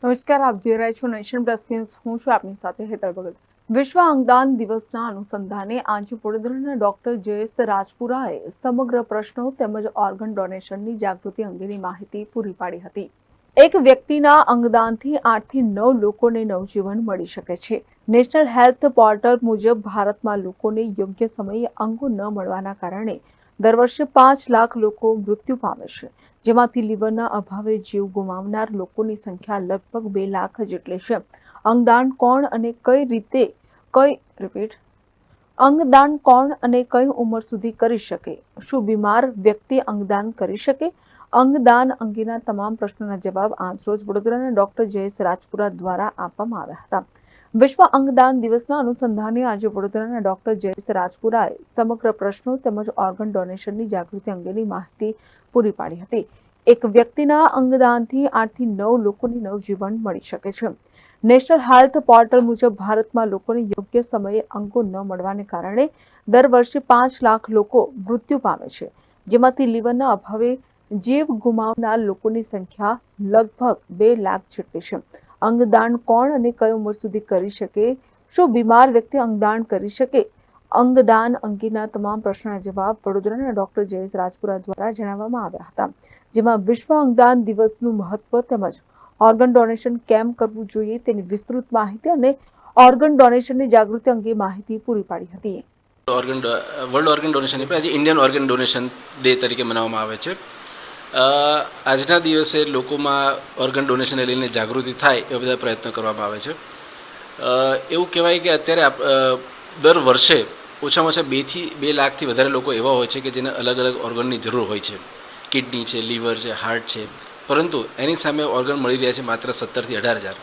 નમસ્કાર, આપ જોઈ રહ્યા છો નેશન પ્લસ ન્યૂઝ. હું છું આપની સાથે હેતલ ભગત. વિશ્વ અંગદાન દિવસના અનુસંધાને આજે વડોદરાના ડોક્ટર જયેશ રાજપુરાએ સમગ્ર પ્રશ્નો તેમજ ઓર્ગન ડોનેશનની જાગૃતિ અંગેની માહિતી પૂરી પાડી હતી. એક વ્યક્તિના અંગદાનથી 8 થી 9 લોકોને નવજીવન મળી શકે છે. નેશનલ હેલ્થ પોર્ટલ મુજબ ભારતમાં લોકોને યોગ્ય સમયે અંગો ન મળવાના કારણે દર વર્ષે 5 લાખ લોકો મૃત્યુ પામે છે, જેમાંથી લીવરના અભાવે જીવ ગુમાવનાર લોકોની સંખ્યા લગભગ 2 લાખ જેટલી છે. અંગદાન કોણ અને કઈ રીતે અંગદાન કોણ અને કઈ ઉંમર સુધી કરી શકે? શું બીમાર વ્યક્તિ અંગદાન કરી શકે? અંગદાન અંગેના તમામ પ્રશ્નોના જવાબ આજરોજ વડોદરાના ડોક્ટર જયેશ રાજપુરા દ્વારા આપવામાં આવ્યા હતા. વિશ્વ અંગદાન દિવસના અનુસંધાને આજે વડોદરાના ડોક્ટર જયેશ રાજપુરાએ સમગ્ર પ્રશ્નો તેમજ ઓર્ગન ડોનેશનની જાગૃતિ અંગેની માહિતી પૂરી પાડી હતી. એક વ્યક્તિના અંગદાનથી 8 થી 9 લોકોને નવજીવન મળી શકે છે. નેશનલ હેલ્થ પોર્ટલ મુજબ ભારતમાં લોકોને યોગ્ય સમયે અંગો ન મળવાને કારણે દર વર્ષે 5 લાખ લોકો મૃત્યુ પામે છે, જેમાંથી લીવરના અભાવે જીવ ગુમાવનાર લોકોની સંખ્યા લગભગ 2 લાખ જેટલી છે. અંગદાન કોણ અને કઈ ઉંમર સુધી કરી શકે? શું બીમાર વ્યક્તિ અંગદાન કરી શકે? અંગદાન અંગેના તમામ પ્રશ્નોના જવાબ વડોદરાના ડોક્ટર જયેશ રાજપુરા દ્વારા જણાવવામાં આવ્યા હતા, જેમાં વિશ્વ અંગદાન દિવસનું મહત્વ તેમજ ઓર્ગન ડોનેશન કેમ કરવું જોઈએ તેની વિસ્તૃત માહિતી અને ઓર્ગન ડોનેશનની જાગૃતિ અંગે માહિતી પૂરી પાડી હતી. વર્લ્ડ ઓર્ગન ડોનેશન આજે ઇન્ડિયન ઓર્ગન ડોનેશન ડે તરીકે મનાવવામાં આવે છે. આજના દિવસે લોકોમાં ઓર્ગન ડોનેશનને લઈને જાગૃતિ થાય એવા બધા પ્રયત્નો કરવામાં આવે છે. એવું કહેવાય કે અત્યારે દર વર્ષે ઓછામાં ઓછા 2 લાખથી વધારે લોકો એવા હોય છે કે જેને અલગ અલગ ઓર્ગનની જરૂર હોય છે. કિડની છે, લીવર છે, હાર્ટ છે, પરંતુ એની સામે ઓર્ગન મળી રહ્યા છે માત્ર 17,000 થી 18,000.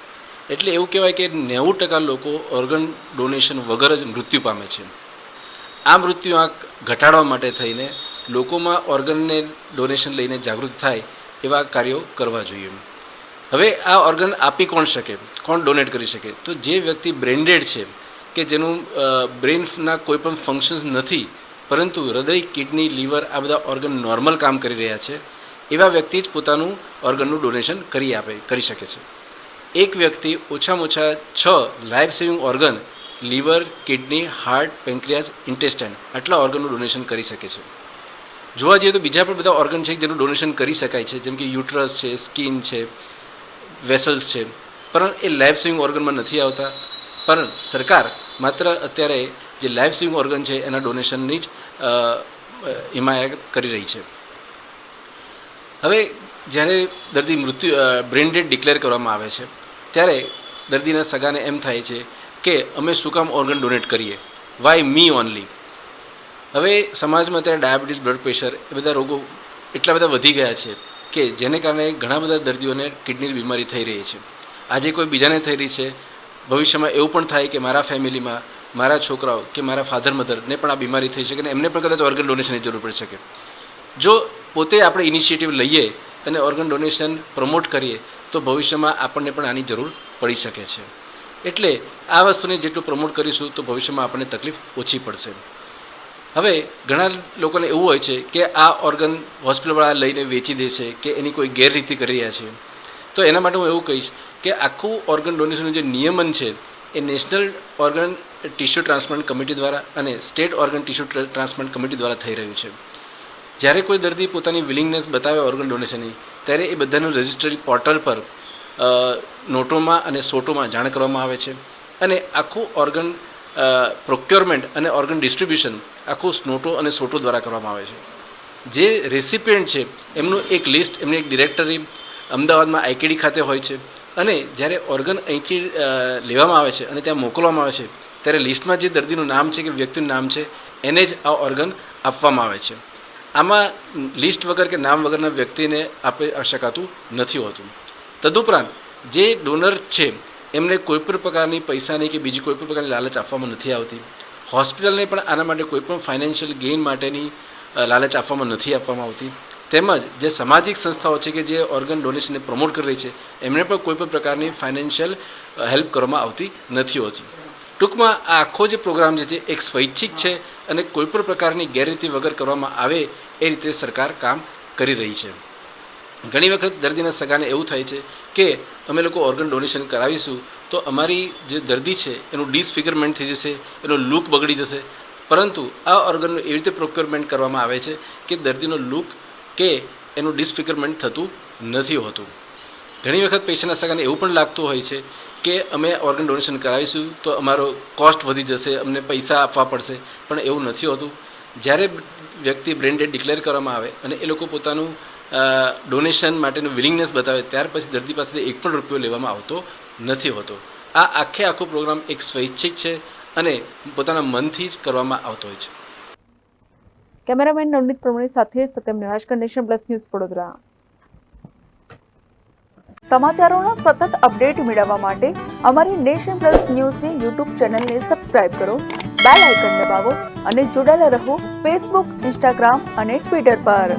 એટલે એવું કહેવાય કે 90% લોકો ઓર્ગન ડોનેશન વગર જ મૃત્યુ પામે છે. આ મૃત્યુઆંક ઘટાડવા માટે થઈને લોકોમાં ઓર્ગનને ડોનેશન લઈને જાગૃત થાય એવા કાર્યો કરવા જોઈએ. હવે આ ઓર્ગન આપી કોણ શકે, કોણ ડોનેટ કરી શકે? તો જે વ્યક્તિ બ્રેઇન-ડેડ છે, કે જેનું બ્રેઇનના કોઈ પણ ફંક્શન્સ નથી, પરંતુ હૃદય, કિડની, લીવર આ બધા ઓર્ગન નોર્મલ કામ કરી રહ્યા છે, એવા વ્યક્તિ જ પોતાનું ઓર્ગનનું ડોનેશન કરી શકે છે. એક વ્યક્તિ ઓછામાં ઓછા 6 life saving organ liver, kidney, heart, pancreas, intestine આટલા ઓર્ગનનું ડોનેશન કરી શકે છે. જોવા જઈએ તો બીજા પણ બધા ઓર્ગન છે જેનું ડોનેશન કરી શકાય છે, જેમ કે યુટ્રસ છે, સ્કિન છે, વેસલ્સ છે, પણ એ લાઈફ સેવિંગ ઓર્ગનમાં નથી આવતા. પણ સરકાર માત્ર અત્યારે જે લાઈફ સેવિંગ ઓર્ગન છે એના ડોનેશનની જ હિમાયત કરી રહી છે. હવે જ્યારે દર્દી બ્રેઇન ડેડ ડિક્લેર કરવામાં આવે છે ત્યારે દર્દીના સગાને એમ થાય છે કે અમે શું કામ ઓર્ગન ડોનેટ કરીએ, વાય મી ઓનલી. હવે સમાજમાં અત્યારે ડાયાબિટીસ, બ્લડ પ્રેશર એ બધા રોગો એટલા બધા વધી ગયા છે કે જેને કારણે ઘણા બધા દર્દીઓને કિડનીની બીમારી થઈ રહી છે. આજે કોઈ બીજાને થઈ રહી છે, ભવિષ્યમાં એવું પણ થાય કે મારા ફેમિલીમાં મારા છોકરાઓ કે મારા ફાધર મધરને પણ આ બીમારી થઈ શકે અને એમને પણ કદાચ ઓર્ગન ડોનેશનની જરૂર પડી શકે. જો પોતે આપણે ઇનિશિયેટિવ લઈએ અને ઓર્ગન ડોનેશન પ્રમોટ કરીએ તો ભવિષ્યમાં આપણને પણ આની જરૂર પડી શકે છે. એટલે આ વસ્તુને જેટલું પ્રમોટ કરીશું તો ભવિષ્યમાં આપણને તકલીફ ઓછી પડશે. હવે ઘણા લોકોને એવું હોય છે કે આ ઓર્ગન હોસ્પિટલવાળા લઈને વેચી દે છે કે એની કોઈ ગેરરીતિ કરી રહ્યા છે. તો એના માટે હું એવું કહીશ કે આખું ઓર્ગન ડોનેશનનું જે નિયમન છે એ national organ tissue transplant committee દ્વારા અને state organ tissue transplant committee દ્વારા થઈ રહ્યું છે. જ્યારે કોઈ દર્દી પોતાની વિલિંગનેસ બતાવે ઓર્ગન ડોનેશનની, ત્યારે એ બધાનું રજિસ્ટ્રી પોર્ટલ પર નોટોમાં અને સોટોમાં જાણ કરવામાં આવે છે અને આખું ઓર્ગન પ્રોક્યોરમેન્ટ અને ઓર્ગન ડિસ્ટ્રીબ્યુશન આખું નોટો અને સોટો દ્વારા કરવામાં આવે છે. જે રેસિપિયન્ટ છે એમનું એક લિસ્ટ, એમની એક ડિરેક્ટરી અમદાવાદમાં આઈકેડી ખાતે હોય છે અને જ્યારે ઓર્ગન અહીંથી લેવામાં આવે છે અને ત્યાં મોકલવામાં આવે છે ત્યારે લિસ્ટમાં જે દર્દીનું નામ છે કે વ્યક્તિનું નામ છે એને જ આ ઓર્ગન આપવામાં આવે છે. આમાં લિસ્ટ વગર કે નામ વગરના વ્યક્તિને આપી શકાતું નથી હોતું. તદુપરાંત જે ડોનર છે એમને કોઈપણ પ્રકારની પૈસાની કે બીજી કોઈપણ પ્રકારની લાલચ આપવામાં નથી આવતી. હોસ્પિટલને પણ આના માટે કોઈપણ ફાઇનાન્શિયલ ગેઇન માટેની લાલચ આપવામાં નથી આવતી. તેમજ જે સામાજિક સંસ્થાઓ છે કે જે ઓર્ગન ડોનેશનને પ્રમોટ કરી રહી છે એમને પણ કોઈપણ પ્રકારની ફાઇનાન્શિયલ હેલ્પ કરવામાં આવતી નથી હોતી. ટૂંકમાં આ આખો જે પ્રોગ્રામ છે જે એક સ્વૈચ્છિક છે અને કોઈપણ પ્રકારની ગેરરીતિ વગર કરવામાં આવે એ રીતે સરકાર કામ કરી રહી છે. ઘણી વખત દર્દીના સગાને એવું થાય છે કે અમે લોકો ઓર્ગન ડોનેશન કરાવીશું તો અમારી જે દર્દી છે એનું ડિસફિગરમેન્ટ થઈ જશે, એનો લુક બગડી જશે. પરંતુ આ ઓર્ગનનું એવી રીતે પ્રોક્યોરમેન્ટ કરવામાં આવે છે કે દર્દીનો લુક કે એનું ડિસફિગરમેન્ટ થતું નથી હોતું. ઘણી વખત પેશન્ટના સગાને એવું પણ લાગતું હોય છે કે અમે ઓર્ગન ડોનેશન કરાવીશું તો અમારો કોસ્ટ વધી જશે, અમને પૈસા આપવા પડશે, પણ એવું નથી હોતું. જ્યારે વ્યક્તિ બ્રેન ડેડ ડિક્લેર કરવામાં આવે અને એ લોકો પોતાનું ડોનેશન માટેનું વિલિંગનેસ બતાવે ત્યાર પછી દર્દી પાસેથી એક પણ રૂપિયો લેવામાં આવતો નથી હોતો. આ આખો પ્રોગ્રામ એક સ્વૈચ્છિક છે અને પોતાના મનથી જ કરવામાં આવતો હોય છે. કેમેરામેન નવનીત પ્રમાણે સાથે Satyam Nivaskar, Nation Plus News, Vadodara. સમાચારોના સતત અપડેટ મેળવવા માટે અમારી નેશન પ્લસ ન્યૂઝની યુટ્યુબ ચેનલને સબસ્ક્રાઇબ કરો, બેલ આઇકન દબાવો અને જોડાયેલા રહો ફેસબુક, ઇન્સ્ટાગ્રામ અને ટ્વિટર પર.